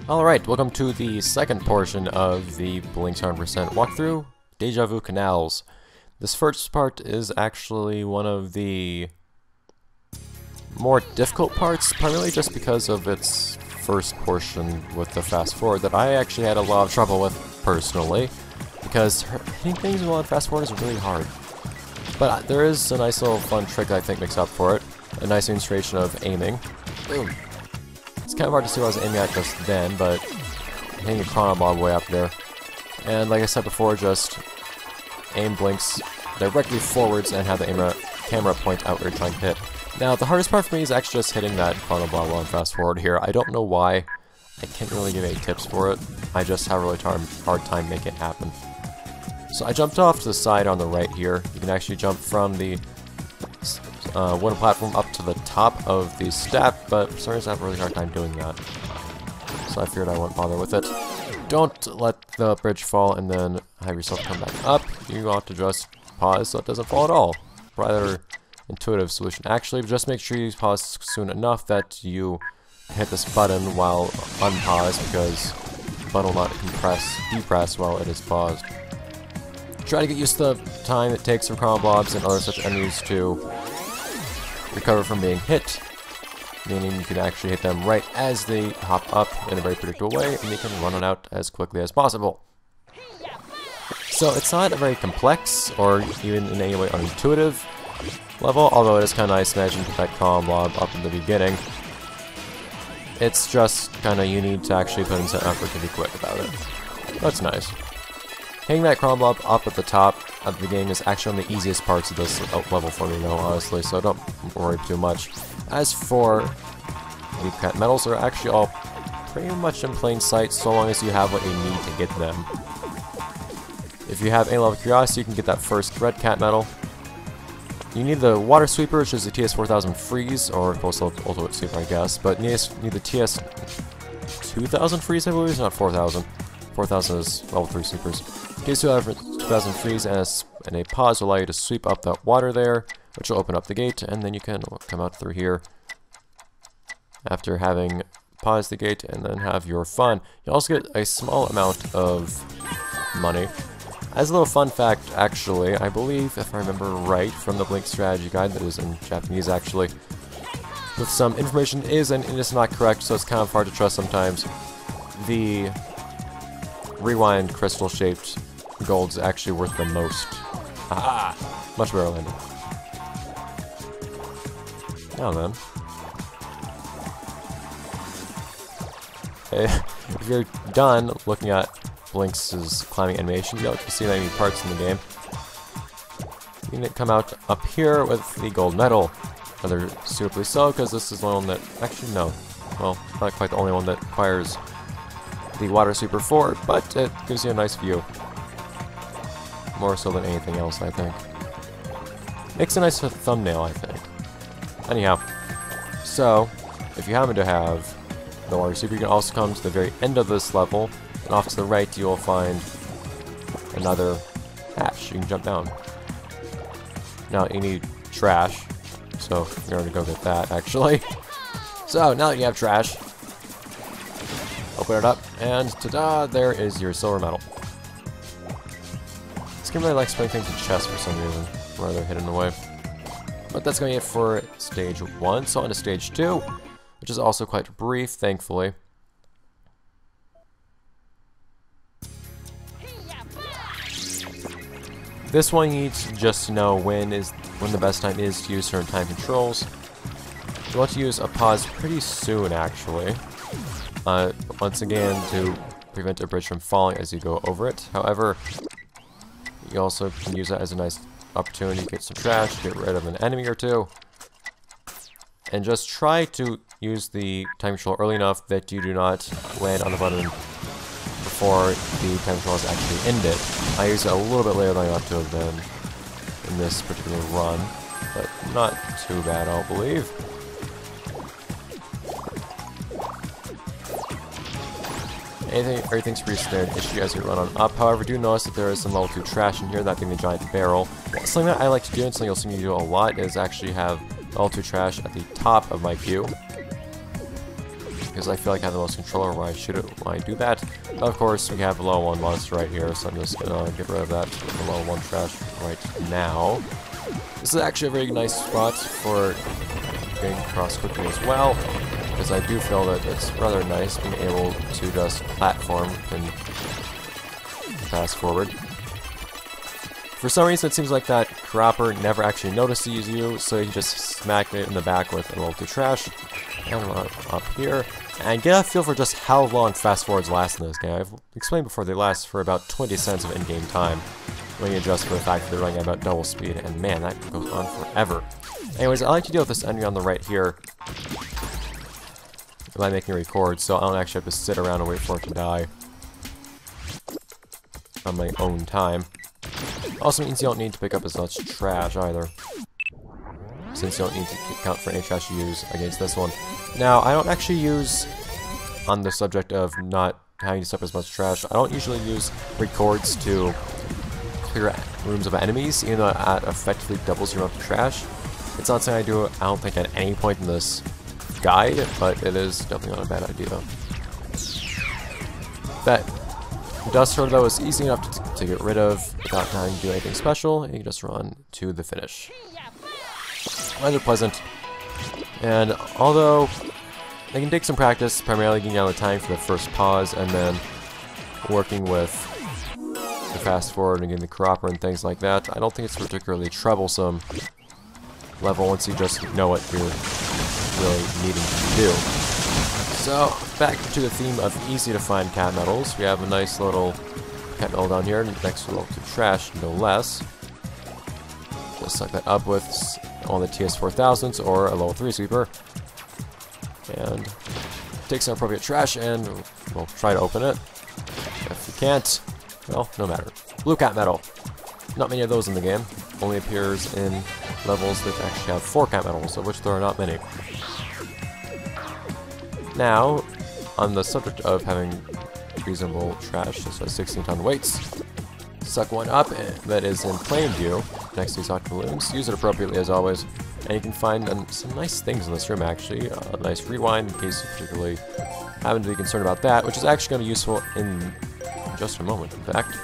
Alright, welcome to the second portion of the BLiNX 100% walkthrough, Déjà Vu Canals. This first part is actually one of the more difficult parts, primarily just because of its first portion with the fast forward that I actually had a lot of trouble with, personally, because hitting things while fast forward is really hard. But there is a nice little fun trick that I think makes up for it, a nice demonstration of aiming. Boom! It's kind of hard to see what I was aiming at just then, but hitting a chrono bomb way up there. And like I said before, just aim BLiNX directly forwards and have the camera point out where you're trying to hit. Now, the hardest part for me is actually just hitting that chrono bomb while I'm fast forward here. I don't know why. I can't really give any tips for it. I just have a really hard time making it happen. So I jumped off to the side on the right here. You can actually jump from the wooden platform up to the top of the step, but for some reason I have a really hard time doing that. So I figured I wouldn't bother with it. Don't let the bridge fall and then have yourself come back up. You ought to just pause so it doesn't fall at all. Rather intuitive solution. Actually, just make sure you pause soon enough that you hit this button while unpause, because the button will not depress while it is paused. Try to get used to the time it takes for chrono blobs and other such enemies to recover from being hit, meaning you can actually hit them right as they hop up in a very predictable way, and you can run it out as quickly as possible. So it's not a very complex or even in any way unintuitive level, although it is kind of nice. Imagine that chrono blob up in the beginning. It's just kind of, you need to actually put in some effort to be quick about it. That's nice. Hitting that chrono blob up at the top of the game is actually one of the easiest parts of this level for me, though, honestly, so don't worry too much. As for the cat medals, they're actually all pretty much in plain sight, so long as you have what you need to get them. If you have any level of curiosity, you can get that first red cat medal. You need the water sweeper, which is the TS4000 freeze, or close to ultimate sweeper, I guess, but you need the TS2000 freeze, I believe, it's not 4000. 4000 is level 3 sweepers. TS2000 freeze and a pause will allow you to sweep up that water there, which will open up the gate, and then you can come out through here after having paused the gate and then have your fun. You also get a small amount of money. As a little fun fact, actually, I believe, if I remember right, from the BLiNX strategy guide that is in Japanese, actually, with some information is and is not correct, so it's kind of hard to trust sometimes. The rewind crystal-shaped gold is actually worth the most. Aha! Much better landing. Now then. If you're done looking at BLiNX's climbing animation, you can see many parts in the game. You can come out up here with the gold medal. Rather suitably so, because this is the one that... Actually, no. Well, not quite the only one that requires the water sweeper 4, but it gives you a nice view. More so than anything else, I think. Makes a nice thumbnail, I think. Anyhow, so, if you happen to have the water sweeper, you can also come to the very end of this level, and off to the right you will find another hatch. You can jump down. Now, you need trash, so you're going to go get that, actually. So, now that you have trash, open it up, and ta-da, there is your silver medal. This game really likes putting things in chests for some reason, rather hidden away. But that's going to be it for stage 1, so on to stage 2, which is also quite brief, thankfully. This one you need to just know when the best time is to use certain time controls. You want to use a pause pretty soon, actually. Once again, to prevent a bridge from falling as you go over it. However, you also can use that as a nice opportunity to get some trash, get rid of an enemy or two, and just try to use the time control early enough that you do not land on the button before the time control is actually ended. I used it a little bit later than I ought to have been in this particular run, but not too bad, I don't believe. Everything's pretty standard issue as you run on up. However, do notice that there is some level 2 trash in here, that being the giant barrel. Something that I like to do, and something you'll see me do a lot, is actually have level 2 trash at the top of my queue. because I feel like I have the most control over when I do that. Of course, we have a level 1 monster right here, so I'm just gonna get rid of that with the level 1 trash right now. This is actually a very nice spot for getting across quickly as well, because I do feel that it's rather nice being able to just platform and fast forward. For some reason, it seems like that Cropper never actually notices you, so you just smack it in the back with a level 2 trash, and run up here, and get a feel for just how long fast forwards last in this game. I've explained before, they last for about 20 seconds of in-game time, when you adjust for the fact that they're running at about double speed, and man, that goes on forever. Anyways, I like to deal with this enemy on the right here by making a record, so I don't actually have to sit around and wait for it to die on my own time. Also means you don't need to pick up as much trash either, since you don't need to count for any trash you use against this one. Now, I don't actually use, on the subject of not having to pick up as much trash, I don't usually use records to clear rooms of enemies, even though that effectively doubles your amount of trash. It's not something I do, I don't think, at any point in this guide, but it is definitely not a bad idea. That Dust Sword, though, is easy enough to get rid of without having to do anything special, and you can just run to the finish. Rather pleasant, and although it can take some practice, primarily getting out of the time for the first pause, and then working with the fast forward and getting the Cropper and things like that, I don't think it's a particularly troublesome level once you just know what you're really needing to do. So, back to the theme of easy to find cat medals. We have a nice little cat medal down here, next to level 2 trash, no less. Just suck that up with all the TS4000s or a level 3 sweeper. And take some appropriate trash and we'll try to open it. If you can't, well, no matter. Blue cat medal. Not many of those in the game. Only appears in levels that actually have 4 cat medals, of which there are not many. Now, on the subject of having reasonable trash, such as 16-ton weights, suck one up that is in plain view next to these hot balloons. Use it appropriately as always, and you can find some nice things in this room actually. A nice rewind in case you particularly happen to be concerned about that, which is actually going to be useful in just a moment, in fact.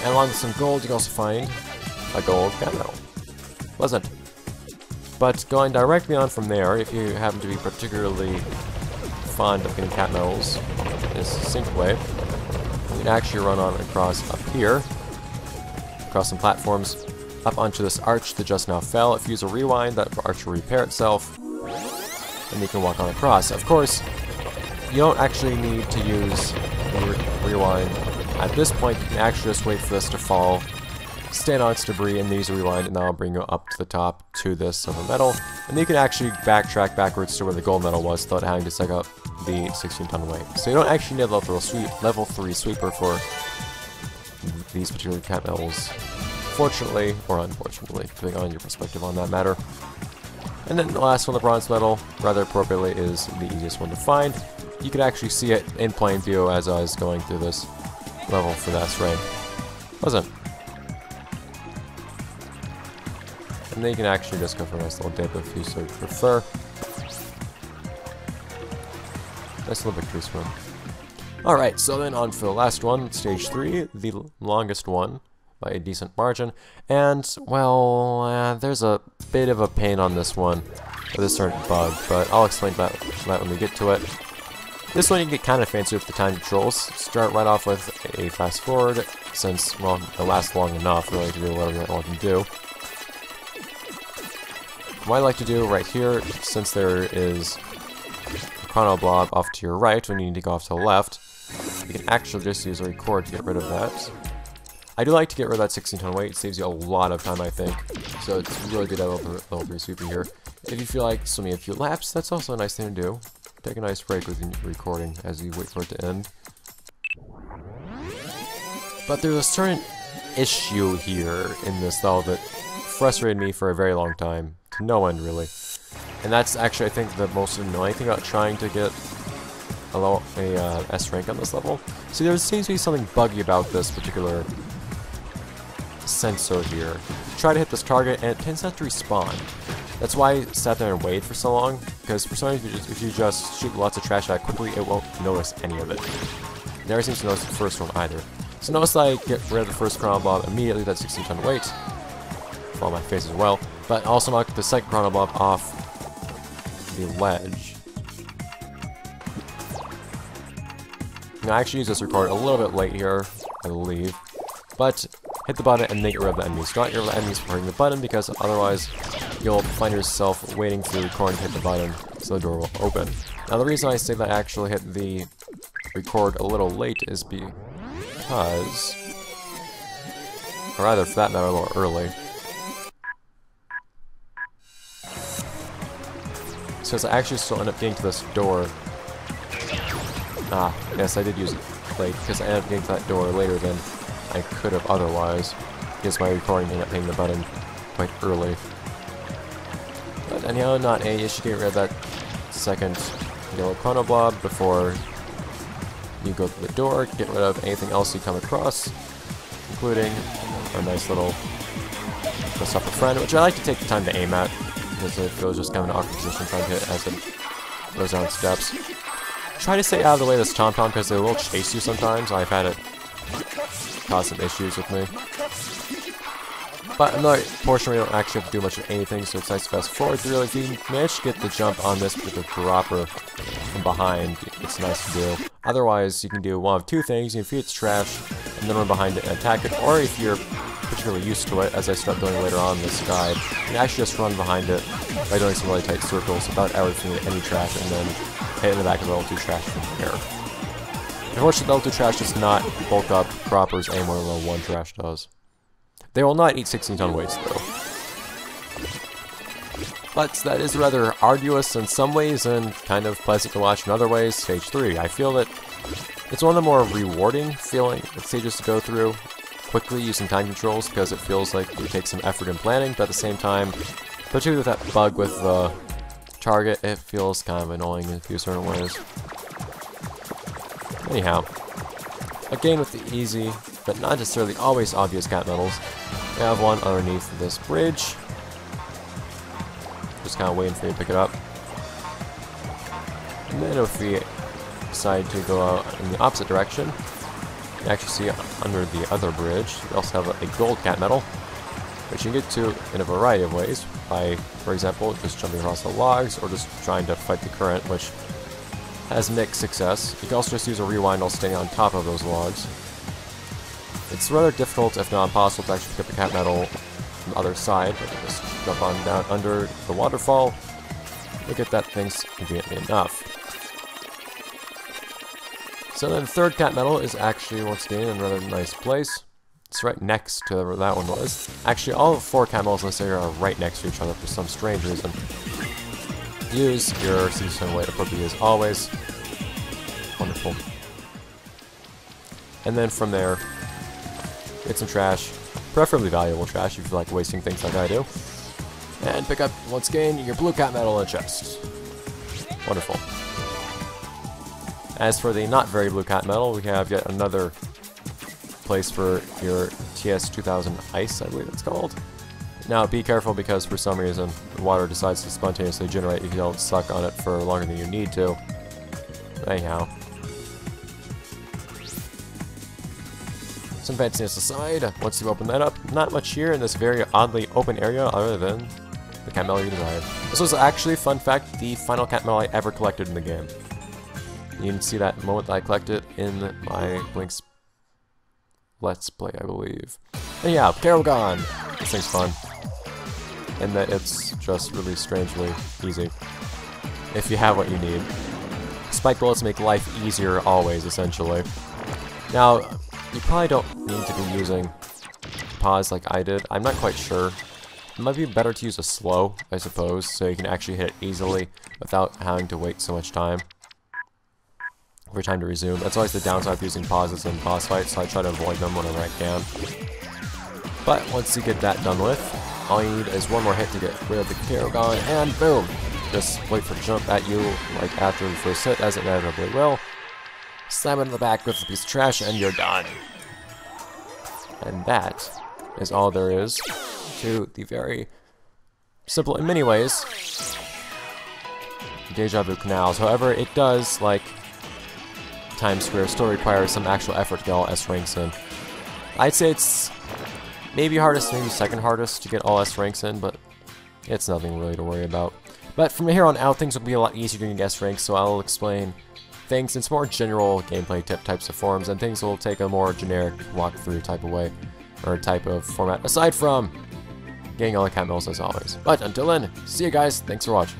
And along with some gold, you can also find a gold cat medal. Pleasant. But going directly on from there, if you happen to be particularly fond of getting cat medals in a succinct way, you can actually run on across up here, across some platforms, up onto this arch that just now fell. If you use a rewind, that arch will repair itself, and you can walk on across. Of course, you don't actually need to use the rewind at this point. You can actually just wait for this to fall, stand on its debris, and use a rewind, and that'll bring you up to the top to this silver medal. And you can actually backtrack backwards to where the gold medal was without having to suck up the 16-ton weight. So you don't actually need a level 3 sweeper for these particular cat medals, fortunately, or unfortunately, depending on your perspective on that matter. And then the last one, the bronze medal, rather appropriately, is the easiest one to find. You can actually see it in plain view as I was going through this level for that rank. Wasn't. And then you can actually just go for a nice little dip if you so prefer. Nice little victory swim. Alright, so then on for the last one, stage 3, the longest one by a decent margin. And, well, there's a bit of a pain on this one with a certain bug, but I'll explain that when we get to it. This one you can get kind of fancy with the time controls. Start right off with a fast forward, since, well, it lasts long enough really to do whatever you want to do. What I like to do right here, since there is a chrono blob off to your right when you need to go off to the left, you can actually just use a record to get rid of that. I do like to get rid of that 16-ton weight. It saves you a lot of time, I think. So it's really good to have level 3 sweeper here. If you feel like swimming a few laps, that's also a nice thing to do. Take a nice break with your recording as you wait for it to end. But there's a certain issue here in this level that frustrated me for a very long time. To no end, really. And that's actually, I think, the most annoying thing about trying to get a S rank on this level. See, there seems to be something buggy about this particular sensor here. You try to hit this target, and it tends not to respawn. That's why I sat there and waited for so long. because for some reason if you just shoot lots of trash at it quickly, it won't notice any of it. It never seems to notice the first one either. So notice I get rid of the first Chrono Blob immediately, that 16-ton weight. Fall on my face as well. But also knock the second Chrono Blob off the ledge. Now, I actually use this record a little bit late here, I believe. But hit the button and then get rid of the enemies. Do not get rid of the enemies for hitting the button, because otherwise you'll find yourself waiting through the record and hit the button so the door will open. Now the reason I say that I actually hit the record a little late is because, or rather for that matter, a little early. Because I actually still end up getting to this door. Ah, yes, I did use it late, because I ended up getting to that door later than I could have otherwise, because my recording ended up hitting the button quite early. But anyhow, not a, you should get rid of that second yellow Chrono Blob before you go through the door. Get rid of anything else you come across, including a nice little What's Up a Friend, which I like to take the time to aim at, because it feels just kind of an awkward position trying to hit as it goes down steps. Try to stay out of the way of this Tom-Tom, because they will chase you sometimes. I've had it cause some issues with me. But another portion where you don't actually have to do much of anything, so it's nice to fast forward through. If you manage to get the jump on this particular dropper from behind, it's nice to do. Otherwise, you can do one of two things. You can feed its trash, and then run behind it and attack it, or if you're particularly used to it, as I start doing later on in this guide, you can actually just run behind it by doing some really tight circles without ever feeding any trash, and then hit in the back of the level 2 trash from here. Unfortunately, level 2 trash does not bulk up droppers any more than level 1 trash does. They will not eat 16-ton weights, though. But that is rather arduous in some ways and kind of pleasant to watch in other ways. Stage 3. I feel that it's one of the more rewarding feeling stages to go through quickly using time controls, because it feels like it takes some effort in planning, but at the same time, particularly with that bug with the target, it feels kind of annoying in a few certain ways. Anyhow, again with the easy, but not necessarily always obvious cat medals, we have one underneath this bridge. Just kind of waiting for you to pick it up. And then if we decide to go out in the opposite direction, you actually see under the other bridge, we also have a gold cat medal, which you can get to in a variety of ways, by, for example, just jumping across the logs, or just trying to fight the current, which has mixed success. You can also just use a rewind while staying on top of those logs. It's rather difficult, if not impossible, to actually pick up the cat medal from the other side, but you just jump on down under the waterfall, you get that thing's conveniently enough. So then the third cat medal is actually, once again, in a rather nice place. It's right next to where that one was. Actually, all 4 cat medals in this area are right next to each other for some strange reason. Use your 16-ton weight appropriately as always. Wonderful. And then from there, get some trash, preferably valuable trash if you like wasting things like I do. And pick up, once again, your blue cat medal in the chest. Wonderful. As for the not very blue cat medal, we have yet another place for your TS-2000 ice, I believe it's called. Now, be careful, because for some reason, the water decides to spontaneously generate if you don't suck on it for longer than you need to. Anyhow. Some fanciness aside, once you open that up, not much here in this very oddly open area other than the cat medal you desired. This was actually, fun fact, the final cat medal I ever collected in the game. You can see that moment that I collected in my BLiNX Let's Play, I believe. Anyhow, Carol-Gon! This thing's fun. And that it's just really strangely easy. If you have what you need. Spike bullets make life easier always, essentially. Now, you probably don't need to be using pause like I did. I'm not quite sure. It might be better to use a slow, I suppose, so you can actually hit it easily without having to wait so much time for time to resume. That's always the downside of using pauses in boss fights, so I try to avoid them whenever I can. But once you get that done with, all you need is one more hit to get rid of the Carol-Gon, and boom! Just wait for it to jump at you, like after the first hit, as it inevitably will. Slam it in the back with a piece of trash, and you're done. And that is all there is to the very simple, in many ways, Déjà Vu Canals. However, it does, like Times Square, still requires some actual effort to get all S ranks in. I'd say it's maybe hardest, maybe second hardest to get all S ranks in, but it's nothing really to worry about. But from here on out, things will be a lot easier to get S ranks, so I'll explain things in some more general gameplay types of forms, and things will take a more generic walkthrough type of way, or type of format, aside from getting all the cat medals as always. But until then, see you guys, thanks for watching.